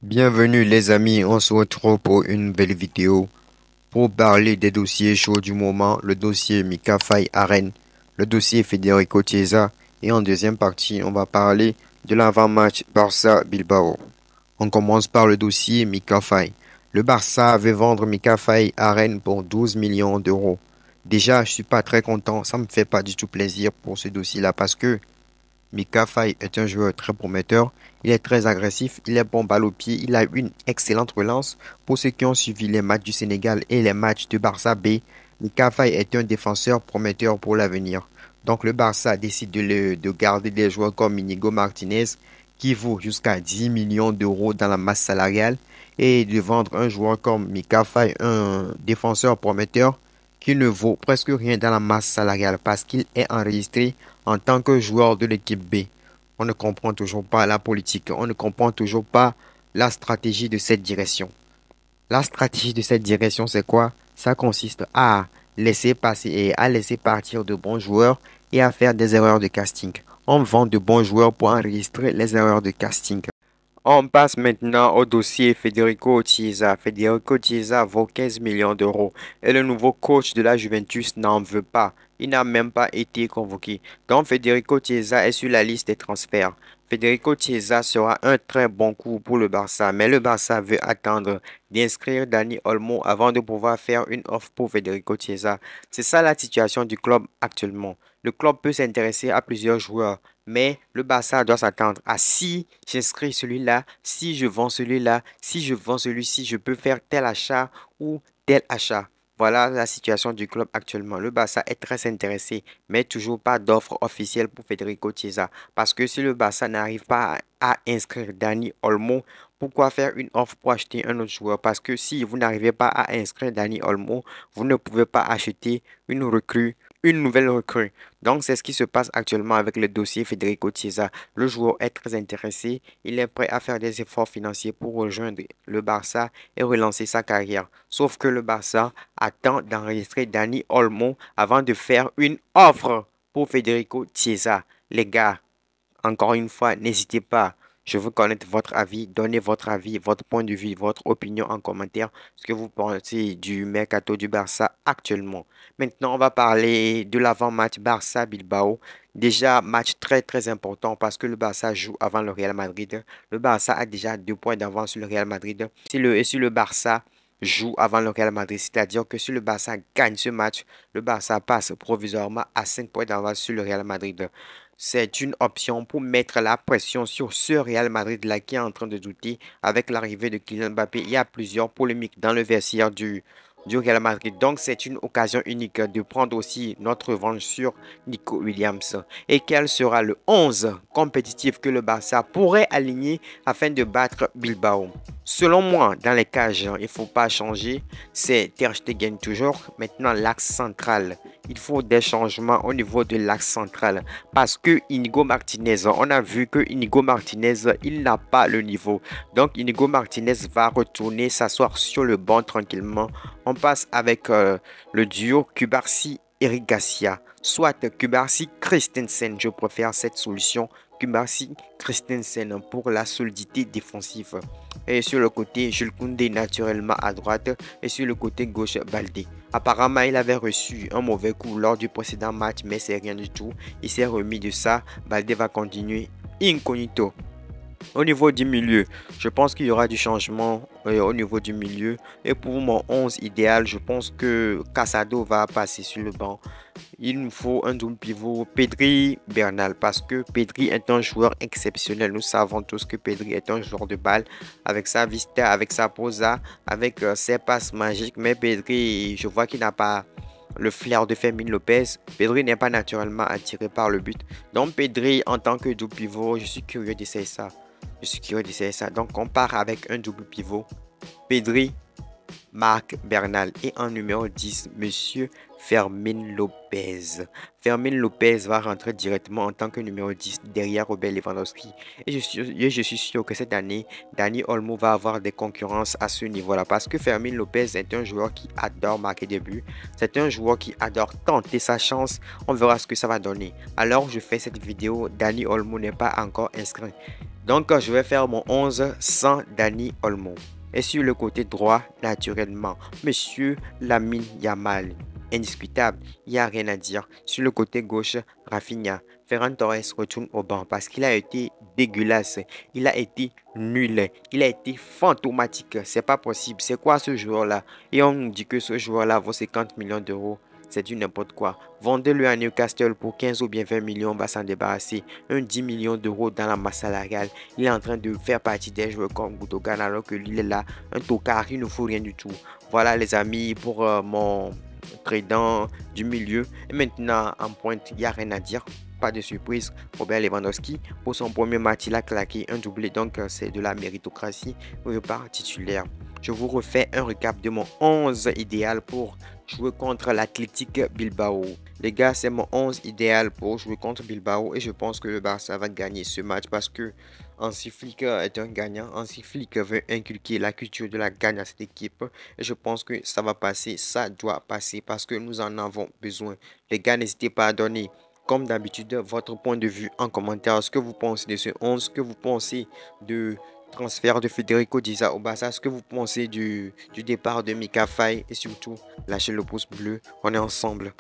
Bienvenue les amis, on se retrouve pour une nouvelle vidéo pour parler des dossiers chauds du moment, le dossier Mika Faye Arène, le dossier Federico Chiesa et en deuxième partie on va parler de l'avant-match Barça-Bilbao. On commence par le dossier Mika Faye. Le Barça veut vendre Mika Faye à Rennes pour 12 millions d'euros. Déjà, je suis pas très content, ça me fait pas du tout plaisir pour ce dossier-là parce que Mika Faye est un joueur très prometteur. Il est très agressif, il est bon balle au pied, il a une excellente relance. Pour ceux qui ont suivi les matchs du Sénégal et les matchs de Barça B, Mika Faye est un défenseur prometteur pour l'avenir. Donc le Barça décide de garder des joueurs comme Inigo Martinez, qui vaut jusqu'à 10 millions d'euros dans la masse salariale, et de vendre un joueur comme Mika Faye, un défenseur prometteur, qui ne vaut presque rien dans la masse salariale parce qu'il est enregistré en tant que joueur de l'équipe B. On ne comprend toujours pas la politique, on ne comprend toujours pas la stratégie de cette direction. La stratégie de cette direction, c'est quoi? Ça consiste à laisser passer et à laisser partir de bons joueurs et à faire des erreurs de casting. On vend de bons joueurs pour enregistrer les erreurs de casting. On passe maintenant au dossier Federico Chiesa. Federico Chiesa vaut 15 millions d'euros et le nouveau coach de la Juventus n'en veut pas. Il n'a même pas été convoqué. Donc Federico Chiesa est sur la liste des transferts. Federico Chiesa sera un très bon coup pour le Barça, mais le Barça veut attendre d'inscrire Dani Olmo avant de pouvoir faire une offre pour Federico Chiesa. C'est ça la situation du club actuellement. Le club peut s'intéresser à plusieurs joueurs, mais le Barça doit s'attendre à si j'inscris celui-là, si je vends celui-là, si je vends celui-ci, je peux faire tel achat ou tel achat. Voilà la situation du club actuellement. Le Barça est très intéressé, mais toujours pas d'offre officielle pour Federico Chiesa. Parce que si le Barça n'arrive pas à inscrire Dani Olmo, pourquoi faire une offre pour acheter un autre joueur? Parce que si vous n'arrivez pas à inscrire Dani Olmo, vous ne pouvez pas acheter une recrue, une nouvelle recrue. Donc, c'est ce qui se passe actuellement avec le dossier Federico Chiesa. Le joueur est très intéressé. Il est prêt à faire des efforts financiers pour rejoindre le Barça et relancer sa carrière. Sauf que le Barça attend d'enregistrer Dani Olmo avant de faire une offre pour Federico Chiesa. Les gars, encore une fois, n'hésitez pas. Je veux connaître votre avis. Donnez votre avis, votre point de vue, votre opinion en commentaire. Ce que vous pensez du mercato du Barça actuellement. Maintenant, on va parler de l'avant-match Barça-Bilbao. Déjà, match très très important parce que le Barça joue avant le Real Madrid. Le Barça a déjà 2 points d'avance sur le Real Madrid. Si le Barça joue avant le Real Madrid, c'est-à-dire que si le Barça gagne ce match, le Barça passe provisoirement à 5 points d'avance sur le Real Madrid. C'est une option pour mettre la pression sur ce Real Madrid-là qui est en train de douter avec l'arrivée de Kylian Mbappé. Il y a plusieurs polémiques dans le vestiaire du Real Madrid. Donc, c'est une occasion unique de prendre aussi notre revanche sur Nico Williams. Et quel sera le 11 compétitif que le Barça pourrait aligner afin de battre Bilbao? Selon moi, dans les cages, il ne faut pas changer. C'est Ter Stegen toujours. Maintenant, l'axe central. Il faut des changements au niveau de l'axe central. Parce que Inigo Martinez, on a vu que Inigo Martinez, il n'a pas le niveau. Donc, Inigo Martinez va retourner s'asseoir sur le banc tranquillement. On passe avec le duo Kubarsi-Eric Garcia. Soit Kubarsi-Christensen. Je préfère cette solution. Kubarsi-Christensen pour la solidité défensive. Et sur le côté, Jules Koundé naturellement à droite. Et sur le côté gauche, Baldé. Apparemment, il avait reçu un mauvais coup lors du précédent match, mais c'est rien du tout. Il s'est remis de ça. Baldé va continuer incognito. Au niveau du milieu, je pense qu'il y aura du changement au niveau du milieu. Et pour mon 11 idéal, je pense que Casado va passer sur le banc. Il nous faut un double pivot Pedri-Bernal parce que Pedri est un joueur exceptionnel. Nous savons tous que Pedri est un joueur de balle avec sa vista, avec sa posa, avec ses passes magiques. Mais Pedri, je vois qu'il n'a pas le flair de Fermin Lopez. Pedri n'est pas naturellement attiré par le but. Donc Pedri en tant que double pivot, je suis curieux d'essayer ça. Je suis curieux d'essayer ça. Donc on part avec un double pivot. Pedri, Marc Bernal. Et en numéro 10, Monsieur Fermin Lopez. Fermin Lopez va rentrer directement en tant que numéro 10 derrière Robert Lewandowski. Et je suis sûr que cette année, Dani Olmo va avoir des concurrences à ce niveau-là. Parce que Fermin Lopez est un joueur qui adore marquer des buts. C'est un joueur qui adore tenter sa chance. On verra ce que ça va donner. Alors, je fais cette vidéo. Dani Olmo n'est pas encore inscrit. Donc, je vais faire mon 11 sans Dani Olmo. Et sur le côté droit, naturellement, Monsieur Lamine Yamal. Indiscutable, il n'y a rien à dire. Sur le côté gauche, Rafinha. Ferran Torres retourne au banc parce qu'il a été dégueulasse. Il a été nul. Il a été fantomatique. C'est pas possible. C'est quoi ce joueur-là? Et on nous dit que ce joueur-là vaut 50 millions d'euros. C'est du n'importe quoi. Vendez-le à Newcastle pour 15 ou bien 20 millions, on va s'en débarrasser. Un 10 millions d'euros dans la masse salariale. Il est en train de faire partie des joueurs comme Gundogan alors que lui est là. Un tocard, il ne faut rien du tout. Voilà les amis pour mon trident du milieu. Et maintenant, en pointe, il n'y a rien à dire. Pas de surprise, Robert Lewandowski, pour son premier match, il a claqué un doublé, donc c'est de la méritocratie. Il repart titulaire. Je vous refais un recap de mon 11 idéal pour jouer contre l'Athletic Bilbao. Les gars, c'est mon 11 idéal pour jouer contre Bilbao et je pense que le Barça va gagner ce match parce que Hansi Flick est un gagnant. Hansi Flick veut inculquer la culture de la gagne à cette équipe et je pense que ça va passer, ça doit passer parce que nous en avons besoin. Les gars, n'hésitez pas à donner comme d'habitude votre point de vue en commentaire. Ce que vous pensez de ce 11, ce que vous pensez de transfert de Federico Chiesa au Barça, ce que vous pensez du départ de Mika Faye et surtout lâchez le pouce bleu, on est ensemble.